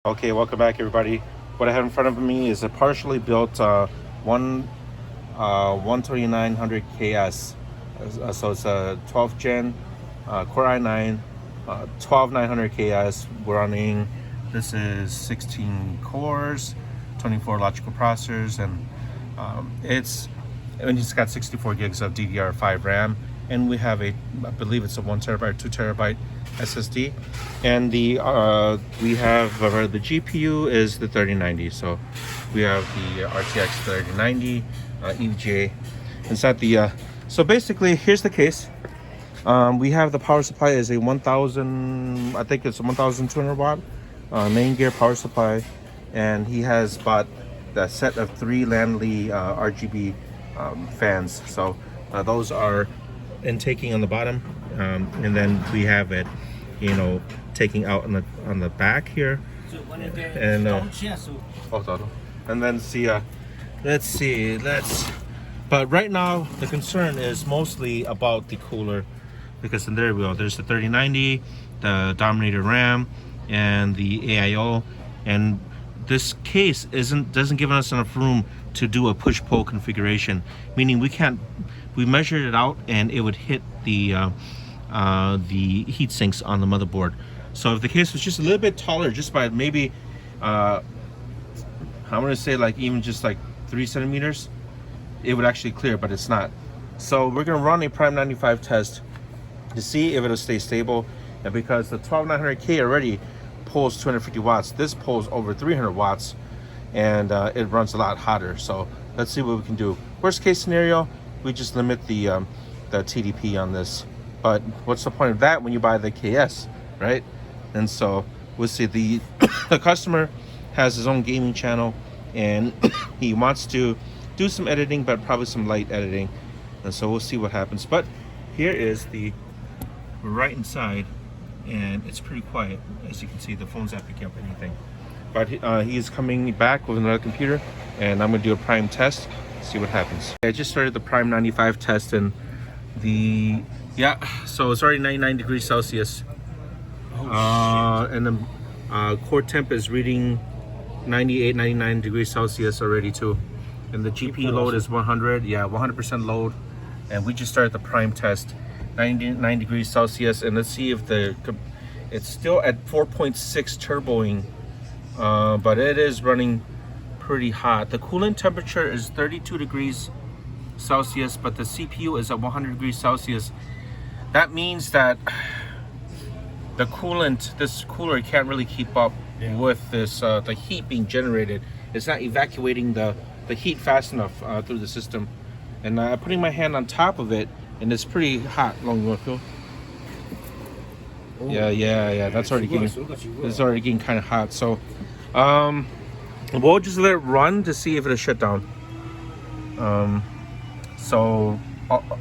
Okay, welcome back everybody. What I have in front of me is a partially built 12900 KS. So it's a 12th gen Core i9 12900 KS. We're running, this is 16 cores, 24 logical processors, and it's got 64 gigs of DDR5 RAM, and we have I believe it's a 1 terabyte, 2 terabyte SSD, and the we have the GPU is the 3090. So we have the RTX 3090 EVGA inside the. So basically, here's the case. We have the power supply is a 1000, I think it's a 1200 watt main gear power supply, and he has bought the set of 3 Lian Li RGB fans. So those are intaking on the bottom, and then we have it, taking out on the back here, and and then see. But right now the concern is mostly about the cooler, because there we go. There's the 3090, the Dominator RAM, and the AIO, and this case doesn't give us enough room to do a push-pull configuration, meaning we measured it out and it would hit the heat sinks on the motherboard. So if the case was just a little bit taller, just by maybe I'm gonna say like even just like 3 centimeters, it would actually clear, but it's not. So we're gonna run a Prime 95 test to see if it'll stay stable, and because the 12900K already pulls 250 watts, this pulls over 300 watts, and it runs a lot hotter. So let's see what we can do. Worst case scenario, we just limit the TDP on this, but what's the point of that when you buy the KS, right? And so we'll see. The the customer has his own gaming channel, and he wants to do some editing, but probably some light editing, and so we'll see what happens. But here is we're right inside, and it's pretty quiet. As you can see, the phone's not picking up anything, but he's coming back with another computer, and I'm gonna do a Prime test, see what happens. I just started the Prime 95 test, and so it's already 99 degrees Celsius. And the core temp is reading 98, 99 degrees Celsius already too. And the GPU load is 100, 100% load. And we just started the Prime test, 99 degrees Celsius. And let's see if it's still at 4.6 turboing, but it is running pretty hot. The coolant temperature is 32 degrees Celsius, but the CPU is at 100 degrees Celsius. That means that this cooler can't really keep up with this the heat being generated. It's not evacuating the heat fast enough through the system. And putting my hand on top of it, and it's pretty hot. Long, you want to feel? Oh. Yeah. That's already getting kind of hot. So we'll just let it run to see if it'll shut down. So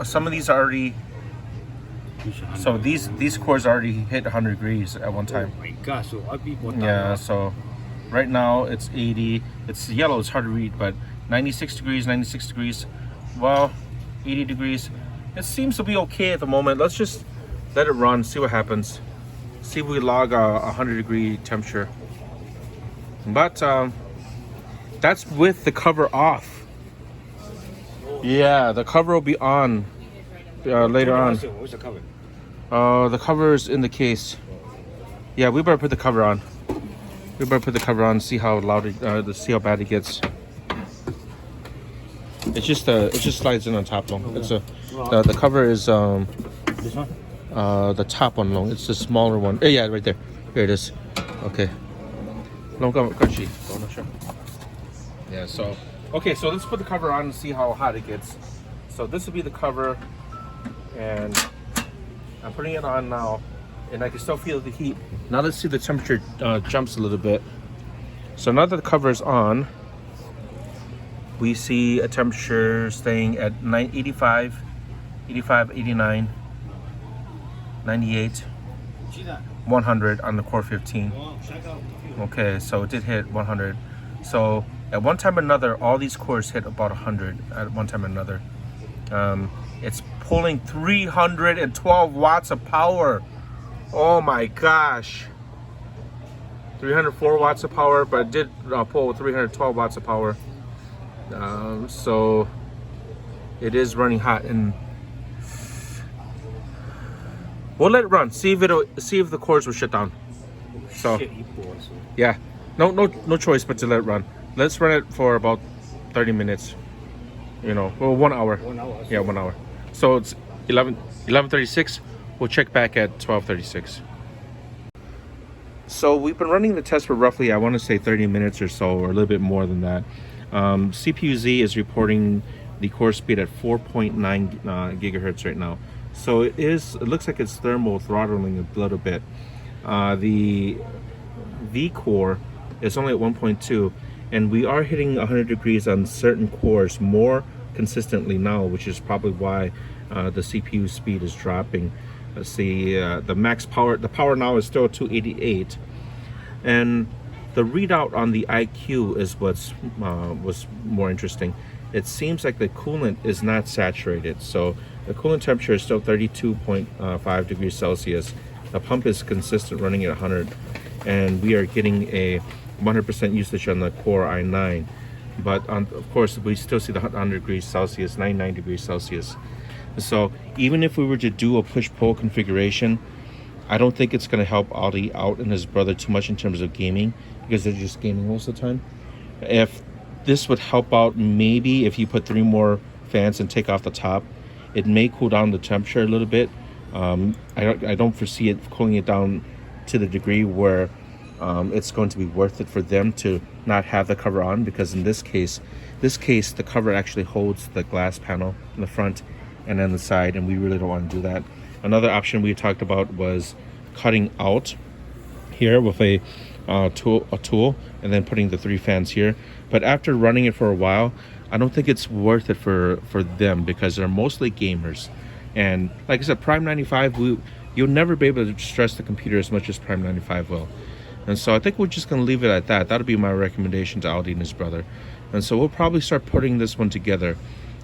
some of these are already. So these cores already hit 100 degrees at one time. Oh my gosh! So So right now it's 80. It's yellow. It's hard to read, but 96 degrees. Well, 80 degrees. It seems to be okay at the moment. Let's just let it run, see what happens. See if we log a 100-degree temperature. But that's with the cover off. Yeah, the cover will be on later on. Where's the cover? The cover is in the case. Yeah, we better put the cover on. See how loud see how bad it gets. It just slides in on top long. It's the cover is This one? the top one long. It's the smaller one. Yeah, right there. Here it is. Okay. Yeah, so okay, so let's put the cover on and see how hot it gets. So this will be the cover, and I'm putting it on now, and I can still feel the heat. Now let's see the temperature jumps a little bit. So now that the cover is on, we see a temperature staying at 85, 89, 98, 100 on the Core 15. Okay, so it did hit 100. So at one time or another, all these cores hit about 100 at one time or another. It's pulling 312 watts of power. Oh my gosh. 304 watts of power, but it did pull 312 watts of power. So it is running hot, and we'll let it run. See if the cores will shut down. So yeah, no choice but to let it run. Let's run it for about 30 minutes. You know, well, 1 hour. 1 hour. Yeah, 1 hour. So it's 11:36. We'll check back at 12:36. So we've been running the test for roughly, I want to say 30 minutes or so, or a little bit more than that. CPU-Z is reporting the core speed at 4.9 gigahertz right now. So it looks like it's thermal throttling a little bit. The V core is only at 1.2, and we are hitting 100 degrees on certain cores more consistently now, which is probably why the CPU speed is dropping. Let's see, the max power, the power now is still 288, and the readout on the IQ is what's was more interesting. It seems like the coolant is not saturated, so the coolant temperature is still 32.5 degrees Celsius. The pump is consistent, running at 100, and we are getting a 100% usage on the Core i9. But of course, we still see the 100 degrees Celsius, 99 degrees Celsius. So even if we were to do a push-pull configuration, I don't think it's going to help Aldi out and his brother too much in terms of gaming, because they're just gaming most of the time. If this would help out, maybe if you put 3 more fans and take off the top, it may cool down the temperature a little bit. I don't foresee it cooling it down to the degree where it's going to be worth it for them to not have the cover on, because in this case the cover actually holds the glass panel in the front and on the side, and we really don't want to do that. Another option we talked about was cutting out here with a tool and then putting the 3 fans here. But after running it for a while, I don't think it's worth it for them, because they're mostly gamers. And like I said, Prime 95, you'll never be able to stress the computer as much as Prime 95 will. And so I think we're just going to leave it at that. That'll be my recommendation to Aldi and his brother. And so we'll probably start putting this one together,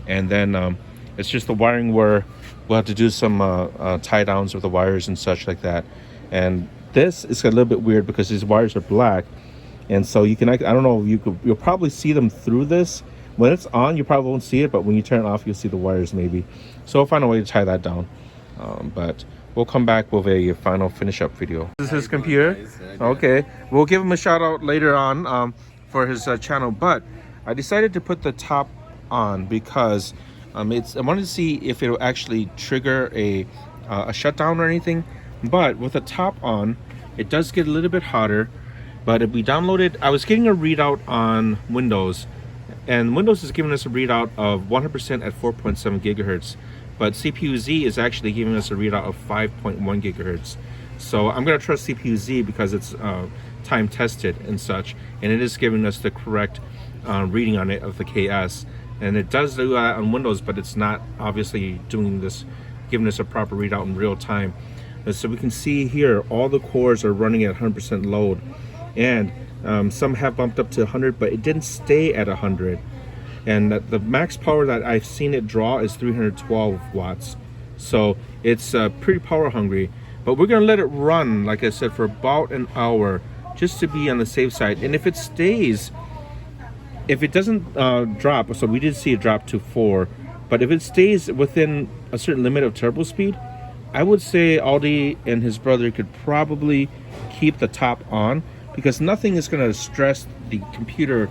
and then it's just the wiring where we'll have to do some tie downs with the wires and such like that. And this is a little bit weird because these wires are black, and so you can, I don't know, you'll probably see them through this. When it's on, you probably won't see it, but when you turn it off, you'll see the wires maybe. So we'll find a way to tie that down. But we'll come back with a final finish up video. This is his computer. Okay, we'll give him a shout out later on for his channel, but I decided to put the top on because I wanted to see if it'll actually trigger a shutdown or anything. But with the top on, it does get a little bit hotter. But if we downloaded, I was getting a readout on Windows, and Windows is giving us a readout of 100% at 4.7 gigahertz. But CPU-Z is actually giving us a readout of 5.1 gigahertz. So I'm going to trust CPU-Z because it's time tested and such, and it is giving us the correct reading on it of the KS. And it does do that on Windows, but it's not obviously doing this, giving us a proper readout in real time. And so we can see here, all the cores are running at 100% load. And some have bumped up to 100, but it didn't stay at 100. And the max power that I've seen it draw is 312 watts. So it's pretty power hungry. But we're gonna let it run, like I said, for about an hour, just to be on the safe side. And if it stays, if it doesn't drop, so we did see it drop to 4, but if it stays within a certain limit of turbo speed, I would say Aldi and his brother could probably keep the top on, because nothing is going to stress the computer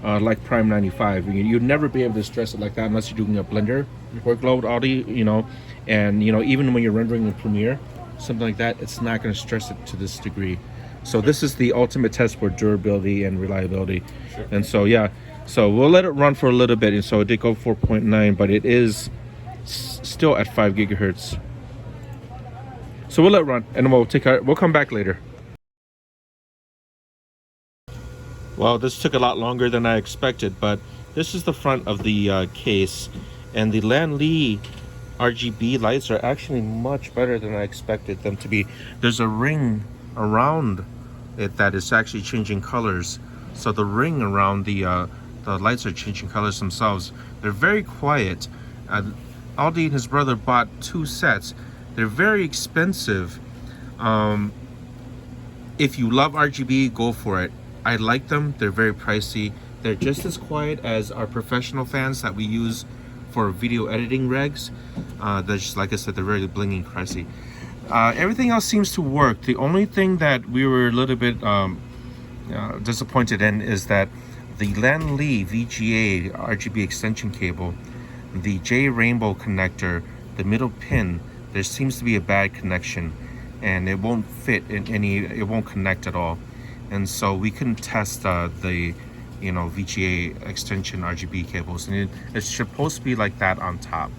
like Prime 95. You'd never be able to stress it like that unless you're doing a Blender workload, Aldi, you know, and you know, even when you're rendering in Premiere, something like that, it's not going to stress it to this degree. So this is the ultimate test for durability and reliability. Sure. And so yeah, so we'll let it run for a little bit. And so it did go 4.9, but it is still at 5 gigahertz. So we'll let it run, and we'll come back later. Well, this took a lot longer than I expected, but this is the front of the case, and the Lian Li RGB lights are actually much better than I expected them to be. There's a ring around it that is actually changing colors. So the ring around the lights are changing colors themselves. They're very quiet. Aldi and his brother bought 2 sets. They're very expensive. if you love RGB, go for it. I like them. They're very pricey. They're just as quiet as our professional fans that we use for video editing regs. They're just, like I said, they're very blingy and pricey. Everything else seems to work. The only thing that we were a little bit disappointed in is that the Lian Li VGA RGB extension cable, the J Rainbow connector, the middle pin, there seems to be a bad connection, and it won't fit in any, it won't connect at all. And so we couldn't test the VGA extension RGB cables, and it's supposed to be like that on top,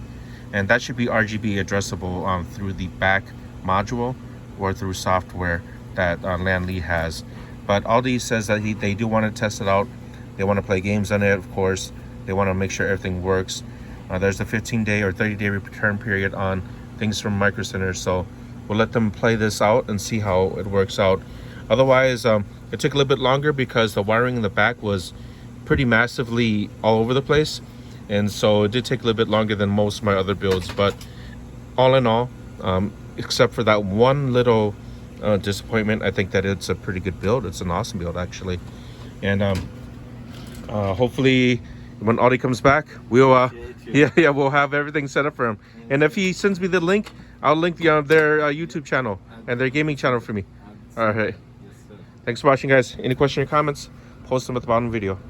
and that should be RGB addressable through the back module or through software that Lian Li has. But Aldi says that they do want to test it out. They want to play games on it, of course. They want to make sure everything works. There's a 15-day or 30-day return period on things from Micro Center, so we'll let them play this out and see how it works out. Otherwise, it took a little bit longer because the wiring in the back was pretty massively all over the place, and so it did take a little bit longer than most of my other builds. But all in all, except for that one little disappointment, I think that it's a pretty good build. It's an awesome build, actually. And hopefully when Audi comes back, we'll we'll have everything set up for him. And if he sends me the link, I'll link their YouTube channel and their gaming channel for me. All right. Thanks for watching, guys. Any questions or comments, post them at the bottom of the video.